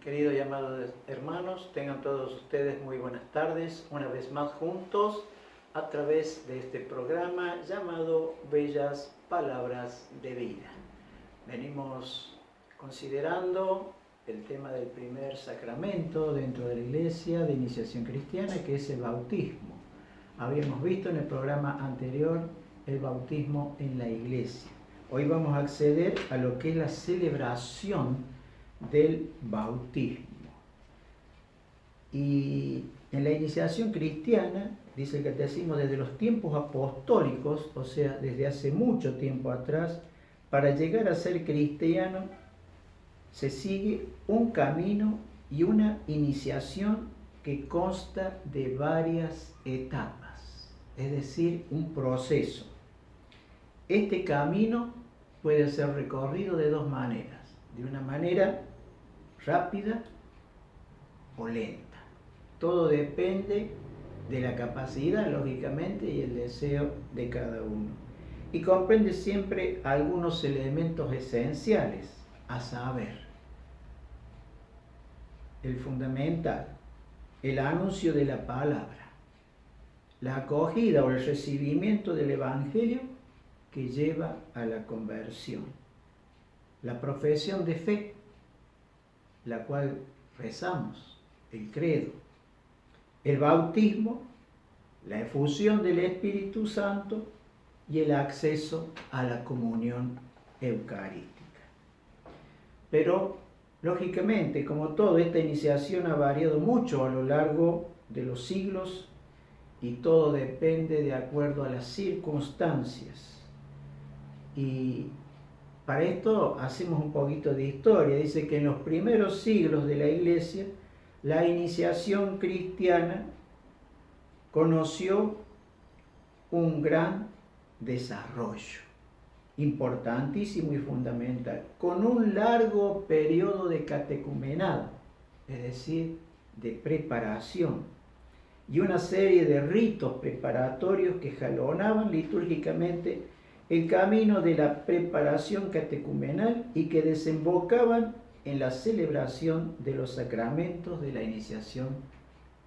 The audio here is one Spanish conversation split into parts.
Queridos y amados hermanos, tengan todos ustedes muy buenas tardes, una vez más juntos a través de este programa llamado Bellas Palabras de Vida. Venimos considerando el tema del primer sacramento dentro de la iglesia de iniciación cristiana, que es el bautismo. Habíamos visto en el programa anterior el bautismo en la iglesia. Hoy vamos a acceder a lo que es la celebración del bautismo. Y en la iniciación cristiana, dice el catecismo, desde los tiempos apostólicos, o sea, desde hace mucho tiempo atrás, para llegar a ser cristiano se sigue un camino y una iniciación que consta de varias etapas, es decir, un proceso. Este camino puede ser recorrido de dos maneras, de una manera rápida o lenta. Todo depende de la capacidad, lógicamente, y el deseo de cada uno. Y comprende siempre algunos elementos esenciales, a saber, el fundamental, el anuncio de la palabra, la acogida o el recibimiento del Evangelio que lleva a la conversión, la profesión de fe, la cual rezamos, el credo, el bautismo, la efusión del Espíritu Santo y el acceso a la comunión eucarística. Pero, lógicamente, como todo, esta iniciación ha variado mucho a lo largo de los siglos y todo depende de acuerdo a las circunstancias. Y para esto hacemos un poquito de historia. Dice que en los primeros siglos de la Iglesia, la iniciación cristiana conoció un gran desarrollo, importantísimo y fundamental, con un largo periodo de catecumenado, es decir, de preparación, y una serie de ritos preparatorios que jalonaban litúrgicamente el camino de la preparación catecumenal y que desembocaban en la celebración de los sacramentos de la iniciación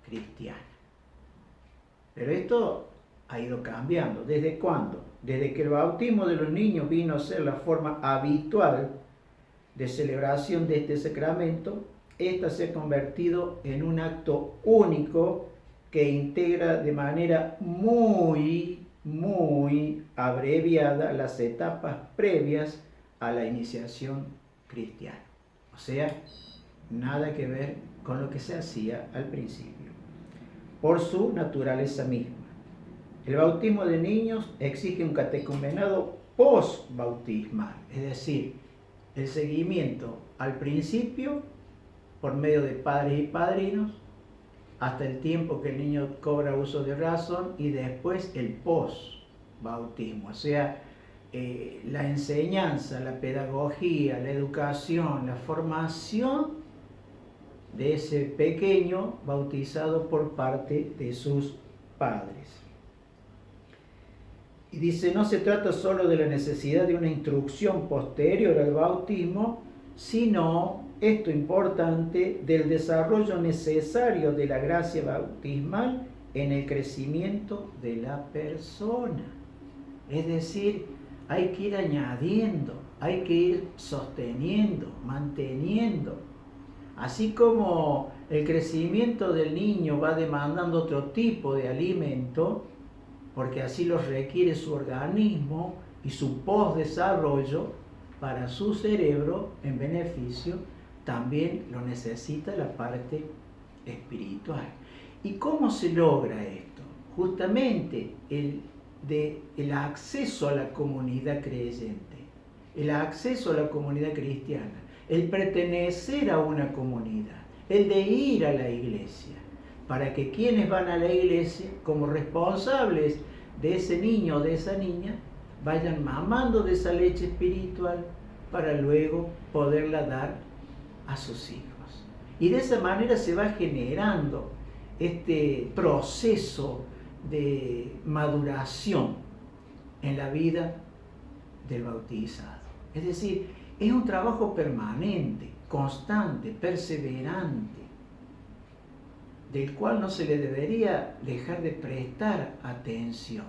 cristiana. Pero esto ha ido cambiando. ¿Desde cuándo? Desde que el bautismo de los niños vino a ser la forma habitual de celebración de este sacramento, esta se ha convertido en un acto único que integra de manera muy abreviada las etapas previas a la iniciación cristiana. O sea, nada que ver con lo que se hacía al principio, por su naturaleza misma. El bautismo de niños exige un catecumenado post-bautismal, es decir, el seguimiento al principio por medio de padres y padrinos, hasta el tiempo que el niño cobra uso de razón, y después el post-bautismo, o sea, la enseñanza, la pedagogía, la educación, la formación de ese pequeño bautizado por parte de sus padres. Y dice, no se trata solo de la necesidad de una instrucción posterior al bautismo, sino, esto importante, del desarrollo necesario de la gracia bautismal en el crecimiento de la persona. Es decir, hay que ir añadiendo, hay que ir sosteniendo, manteniendo. Así como el crecimiento del niño va demandando otro tipo de alimento, porque así lo requiere su organismo y su postdesarrollo para su cerebro en beneficio, también lo necesita la parte espiritual. ¿Y cómo se logra esto? Justamente el acceso a la comunidad creyente, el acceso a la comunidad cristiana, el pertenecer a una comunidad, el de ir a la iglesia, para que quienes van a la iglesia, como responsables de ese niño o de esa niña, vayan mamando de esa leche espiritual para luego poderla dar a sus hijos. Y de esa manera se va generando este proceso de maduración en la vida del bautizado. Es decir, es un trabajo permanente. constante, perseverante, del cual no se le debería dejar de prestar atención.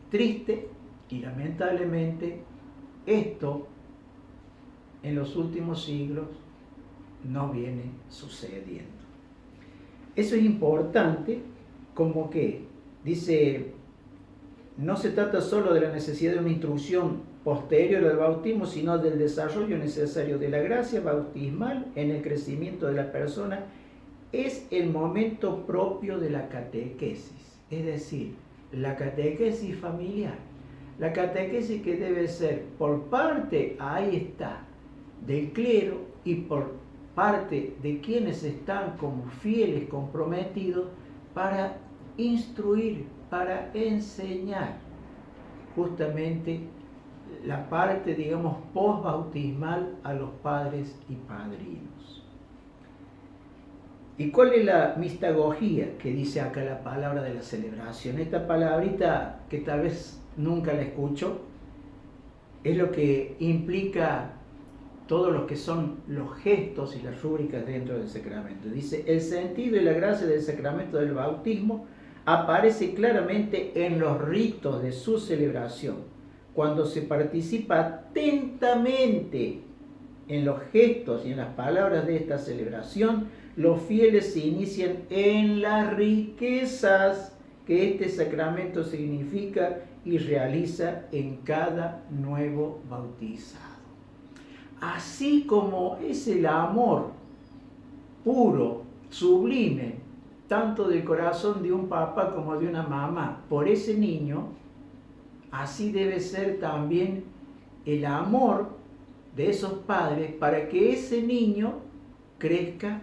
Triste y lamentablemente esto en los últimos siglos no viene sucediendo. Eso es importante, como que dice, no se trata solo de la necesidad de una instrucción posterior al bautismo, sino del desarrollo necesario de la gracia bautismal en el crecimiento de la persona. Es el momento propio de la catequesis, es decir, la catequesis familiar. La catequesis que debe ser por parte, ahí está, del clero y por parte de quienes están como fieles comprometidos para instruir, para enseñar justamente la parte, digamos, postbautismal a los padres y padrinos. ¿Y cuál es la mistagogía que dice acá la palabra de la celebración? Esta palabrita que tal vez nunca la escucho, es lo que implica todos los que son los gestos y las rúbricas dentro del sacramento. Dice, el sentido y la gracia del sacramento del bautismo aparece claramente en los ritos de su celebración. Cuando se participa atentamente en los gestos y en las palabras de esta celebración, los fieles se inician en las riquezas que este sacramento significa y realiza en cada nuevo bautizado. Así como es el amor puro, sublime, tanto del corazón de un papá como de una mamá por ese niño, así debe ser también el amor de esos padres para que ese niño crezca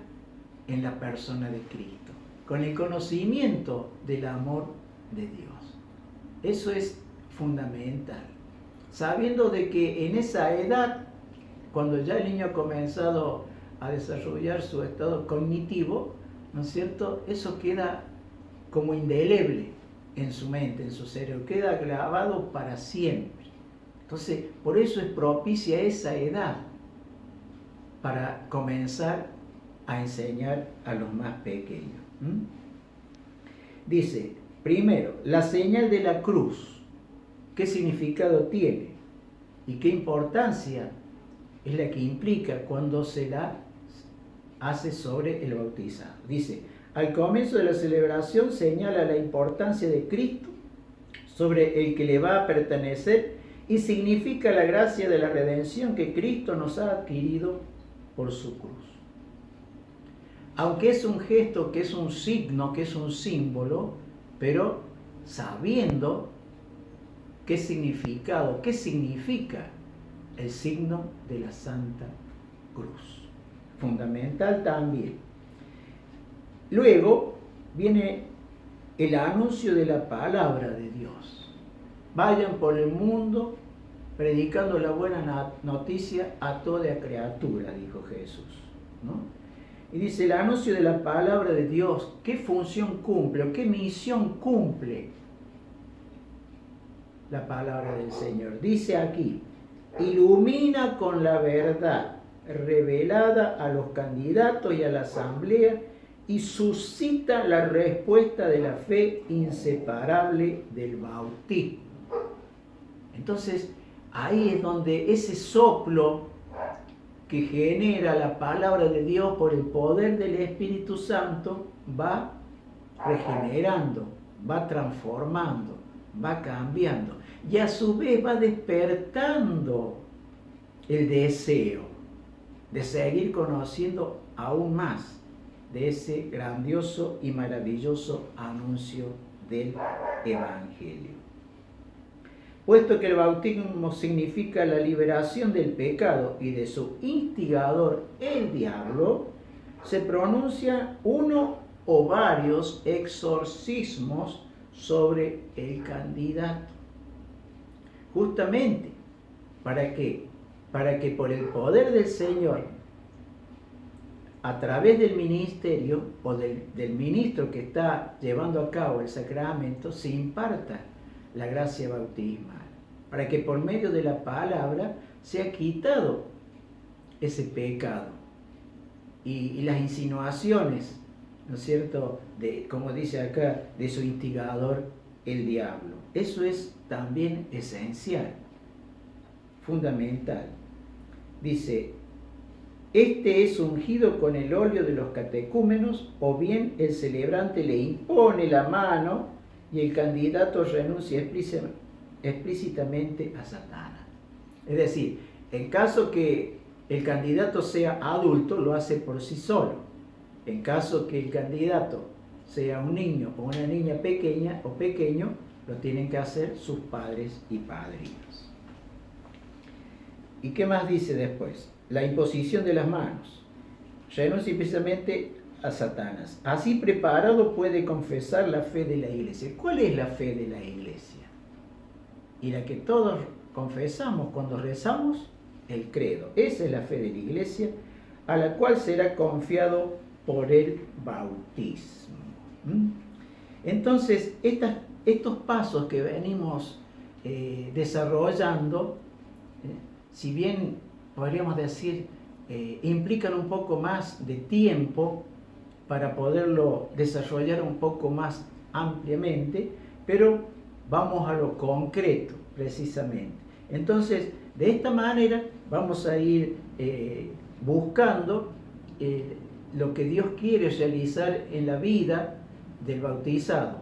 en la persona de Cristo, con el conocimiento del amor de Dios. Eso es fundamental, sabiendo de que en esa edad, cuando ya el niño ha comenzado a desarrollar su estado cognitivo, ¿no es cierto?, eso queda como indeleble en su mente, en su cerebro, queda grabado para siempre. Entonces, por eso es propicia esa edad para comenzar a enseñar a los más pequeños. Dice, primero, la señal de la cruz, ¿qué significado tiene? ¿Y qué importancia es la que implica cuando se la hace sobre el bautizado? Dice, al comienzo de la celebración señala la importancia de Cristo sobre el que le va a pertenecer y significa la gracia de la redención que Cristo nos ha adquirido por su cruz. Aunque es un gesto, que es un signo, que es un símbolo, pero sabiendo qué significado, qué significa el signo de la Santa Cruz. Fundamental también. Luego viene el anuncio de la palabra de Dios. Vayan por el mundo predicando la buena noticia a toda criatura, dijo Jesús, ¿no? Y dice, el anuncio de la palabra de Dios, ¿qué función cumple o qué misión cumple la palabra del Señor? Dice aquí, ilumina con la verdad revelada a los candidatos y a la asamblea y suscita la respuesta de la fe inseparable del bautismo. Entonces, ahí es donde ese soplo que genera la palabra de Dios por el poder del Espíritu Santo va regenerando, va transformando, va cambiando y a su vez va despertando el deseo de seguir conociendo aún más de ese grandioso y maravilloso anuncio del Evangelio. Puesto que el bautismo significa la liberación del pecado y de su instigador, el diablo, se pronuncia uno o varios exorcismos sobre el candidato. Justamente, ¿para qué? Para que por el poder del Señor, a través del ministerio o del ministro que está llevando a cabo el sacramento, se imparta la gracia bautismal, para que por medio de la palabra sea quitado ese pecado y las insinuaciones, ¿no es cierto?, como dice acá, de su instigador, el diablo. Eso es también esencial, fundamental. Dice, este es ungido con el óleo de los catecúmenos, o bien el celebrante le impone la mano y el candidato renuncia explícitamente a Satanás. Es decir, en caso que el candidato sea adulto, lo hace por sí solo. En caso que el candidato sea un niño o una niña pequeña o pequeño, lo tienen que hacer sus padres y padrinos. ¿Y qué más dice después? La imposición de las manos. Renuncia precisamente a Satanás. Así preparado puede confesar la fe de la iglesia. ¿Cuál es la fe de la iglesia? Y la que todos confesamos cuando rezamos, el credo. Esa es la fe de la iglesia, a la cual será confiado por el bautismo. Entonces, estos pasos que venimos desarrollando, si bien podríamos decir, implican un poco más de tiempo para poderlo desarrollar un poco más ampliamente, pero vamos a lo concreto, precisamente. Entonces, de esta manera vamos a ir buscando lo que Dios quiere realizar en la vida del bautizado.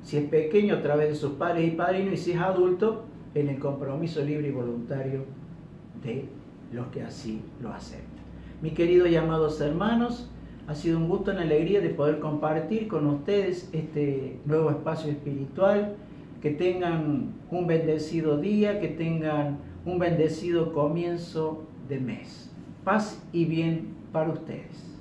Si es pequeño, a través de sus padres y padrinos, y si es adulto, en el compromiso libre y voluntario de los que así lo aceptan. Mis queridos y amados hermanos, ha sido un gusto, una alegría de poder compartir con ustedes este nuevo espacio espiritual. Que tengan un bendecido día, que tengan un bendecido comienzo de mes. Paz y bien para ustedes.